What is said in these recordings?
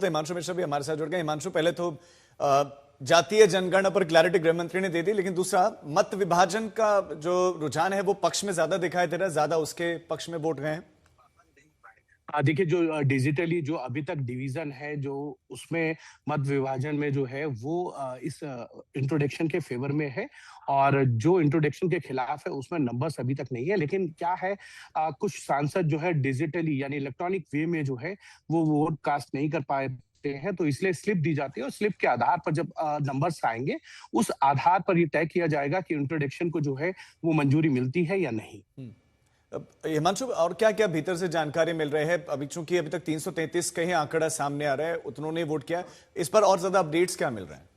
हिमांशु मिश्रा भी हमारे साथ जुड़ गए। हिमांशु, पहले तो जातीय जनगणना पर क्लैरिटी गृह मंत्री ने दे दी, लेकिन दूसरा मत विभाजन का जो रुझान है वो पक्ष में ज्यादा दिखाई दे रहा है, ज्यादा उसके पक्ष में वोट गए हैं। देखिए, जो डिजिटली जो अभी तक डिवीजन है, जो उसमें मत विभाजन में जो है वो इस इंट्रोडक्शन के फेवर में है, और जो इंट्रोडक्शन के खिलाफ है उसमें नंबर्स अभी तक नहीं है। लेकिन क्या है, कुछ सांसद जो है डिजिटली यानी इलेक्ट्रॉनिक वे में जो है वो वोट कास्ट नहीं कर पाए हैं, तो इसलिए स्लिप दी जाती है, और स्लिप के आधार पर जब नंबर्स आएंगे उस आधार पर ये तय किया जाएगा कि इंट्रोडक्शन को जो है वो मंजूरी मिलती है या नहीं। हिमांशु, और क्या क्या भीतर से जानकारी मिल रही है? अभी चूंकि अभी तक 333 का ही आंकड़ा सामने आ रहा है, उतनों ने वोट किया, इस पर और ज्यादा अपडेट्स क्या मिल रहे हैं?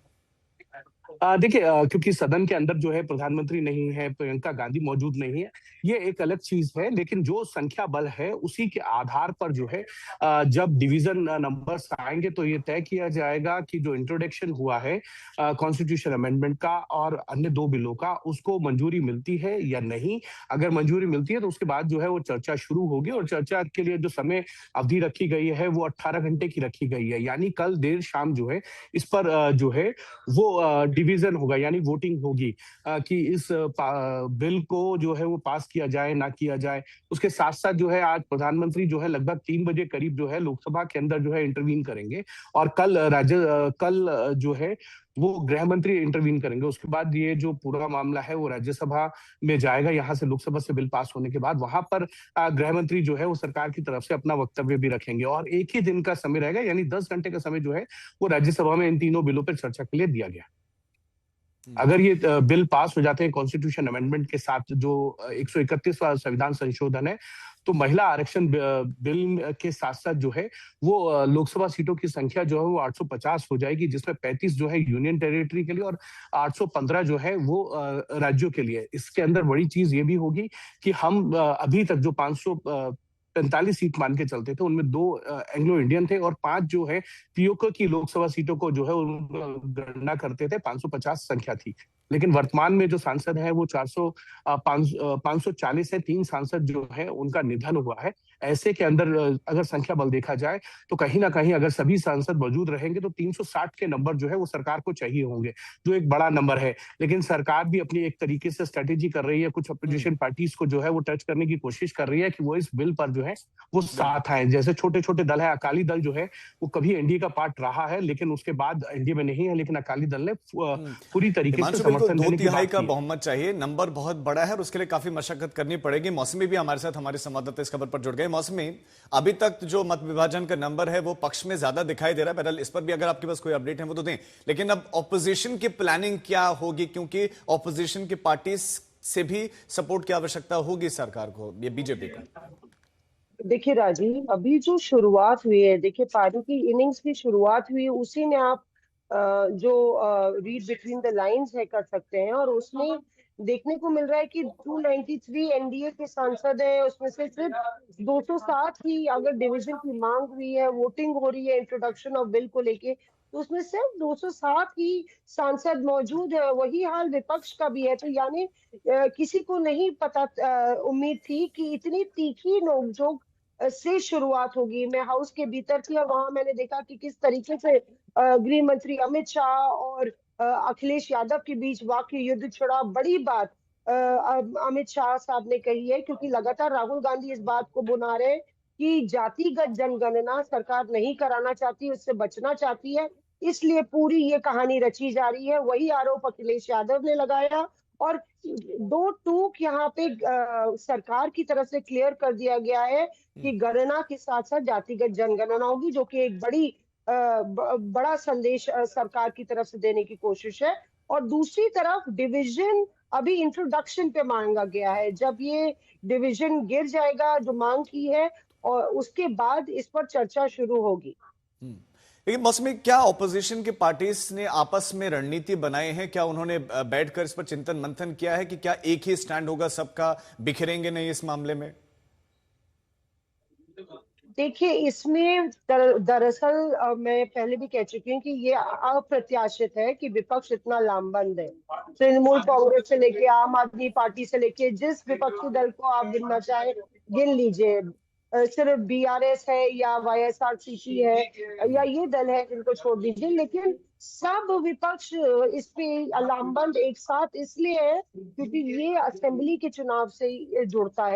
देखिए, क्योंकि सदन के अंदर जो है प्रधानमंत्री नहीं है, प्रियंका गांधी मौजूद नहीं है, ये एक अलग चीज है। लेकिन जो संख्या बल है उसी के आधार पर जो है जब डिवीजन नंबर्स आएंगे तो ये तय किया जाएगा कि जो इंट्रोडक्शन हुआ है कॉन्स्टिट्यूशन अमेंडमेंट का और अन्य दो बिलों का, उसको मंजूरी मिलती है या नहीं। अगर मंजूरी मिलती है तो उसके बाद जो है वो चर्चा शुरू होगी, और चर्चा के लिए जो समय अवधि रखी गई है वो 18 घंटे की रखी गई है। यानी कल देर शाम जो है इस पर जो है वो डिवीजन होगा, यानी वोटिंग होगी कि इस बिल को जो है वो पास किया जाए ना किया जाए। उसके साथ साथ जो है आज प्रधानमंत्री जो है लगभग 3 बजे करीब जो है लोकसभा के अंदर जो है इंटरवीन करेंगे, और कल जो है वो गृह मंत्री इंटरवीन करेंगे। उसके बाद ये जो पूरा मामला है वो राज्यसभा में जाएगा, यहाँ से लोकसभा से बिल पास होने के बाद वहां पर गृह मंत्री जो है वो सरकार की तरफ से अपना वक्तव्य भी रखेंगे, और एक ही दिन का समय रहेगा, यानी 10 घंटे का समय जो है वो राज्यसभा में इन तीनों बिलों पर चर्चा के लिए दिया गया। अगर ये बिल पास हो जाते हैं कॉन्स्टिट्यूशन अमेंडमेंट के साथ, जो 131वां संविधान संशोधन है, तो महिला आरक्षण बिल के साथ साथ जो है वो लोकसभा सीटों की संख्या जो है वो 850 हो जाएगी, जिसमें 35 जो है यूनियन टेरिटरी के लिए और 815 जो है वो राज्यों के लिए। इसके अंदर बड़ी चीज ये भी होगी कि हम अभी तक जो 545 सीट मान के चलते थे, उनमें 2 एंग्लो इंडियन थे और 5 जो है पीओके की लोकसभा सीटों को जो है गणना करते थे। 550 संख्या थी, लेकिन वर्तमान में जो सांसद है वो 540 है। 3 सांसद जो है उनका निधन हुआ है। ऐसे के अंदर अगर संख्या बल देखा जाए तो कहीं ना कहीं अगर सभी सांसद मौजूद रहेंगे तो 360 के नंबर जो है वो सरकार को चाहिए होंगे, जो एक बड़ा नंबर है। लेकिन सरकार भी अपनी एक तरीके से स्ट्रेटेजी कर रही है, कुछ अपोजिशन पार्टीज को जो है वो टच करने की कोशिश कर रही है कि वो इस बिल पर जो है वो साथ आए। जैसे छोटे छोटे दल है, अकाली दल जो है वो कभी एनडीए का पार्ट रहा है लेकिन उसके बाद एनडीए में नहीं है, लेकिन अकाली दल ने पूरी तरीके से समर्थन देने की बात की। 2/3 का बहुमत चाहिए, नंबर बहुत बड़ा है और उसके लिए काफी मशक्कत करनी पड़ेगी। मौसमी भी हमारे साथ, हमारे संवाददाता इस खबर पर जुड़ गए। मौसमी, अभी तक जो मत विभाजन का नंबर है वो पक्ष में ज्यादा दिखाई दे रहा है। बहरहाल इस पर भी अगर आपके पास कोई अपडेट है वो तो दें, लेकिन अब ऑपोजिशन की प्लानिंग क्या होगी, क्योंकि ऑपोजिशन की पार्टी से भी सपोर्ट की आवश्यकता होगी सरकार को, ये बीजेपी को। देखिए राजीव, अभी जो शुरुआत हुई है, देखिए पारी की इनिंग्स की शुरुआत हुई है, उसी में आप जो रीड बिटवीन द लाइंस है कर सकते हैं। और उसमें देखने को मिल रहा है कि 293 एनडीए के सांसद हैं, उसमें से सिर्फ 207 ही अगर डिवीजन की मांग हुई है, वोटिंग हो रही है इंट्रोडक्शन ऑफ बिल को लेके, तो उसमें सिर्फ 207 ही सांसद मौजूद है। वही हाल विपक्ष का भी है। तो यानी किसी को नहीं पता, उम्मीद थी कि इतनी तीखी नोकझोंक से शुरुआत होगी। मैं हाउस के भीतर थी और वहां मैंने देखा कि किस तरीके से गृह मंत्री अमित शाह और अखिलेश यादव के बीच वाक्य युद्ध छिड़ा। बड़ी बात अमित शाह साहब ने कही है, क्योंकि लगातार राहुल गांधी इस बात को बुना रहे हैं कि जातिगत जनगणना सरकार नहीं कराना चाहती, उससे बचना चाहती है, इसलिए पूरी ये कहानी रची जा रही है। वही आरोप अखिलेश यादव ने लगाया, और 2 टूक यहाँ पे सरकार की तरफ से क्लियर कर दिया गया है कि गणना के साथ साथ जातिगत जनगणना होगी, जो कि एक बड़ा संदेश सरकार की तरफ से देने की कोशिश है। और दूसरी तरफ डिवीजन अभी इंट्रोडक्शन पे मांगा गया है। जब ये डिवीजन गिर जाएगा जो मांग की है, और उसके बाद इस पर चर्चा शुरू होगी। लेकिन मौसमी, क्या ऑपोजिशन की पार्टीज ने आपस में रणनीति बनाए हैं? क्या उन्होंने बैठकर इस पर चिंतन मंथन किया है कि क्या एक ही स्टैंड होगा सबका, बिखरेंगे नहीं इस मामले में? देखिए, इसमें दरअसल मैं पहले भी कह चुकी हूँ कि ये अप्रत्याशित है कि विपक्ष इतना लामबंद है। तृणमूल कांग्रेस से लेके आम आदमी पार्टी से लेके जिस विपक्षी दल को आप गिनना चाहे गिन लीजिए, सिर्फ बीआरएस है या वाईएसआरसीपी है या ये दल है जिनको छोड़ दीजिए, लेकिन सब विपक्ष इस पे लामबंद एक साथ इसलिए है क्योंकि ये असेंबली के चुनाव से जुड़ता है।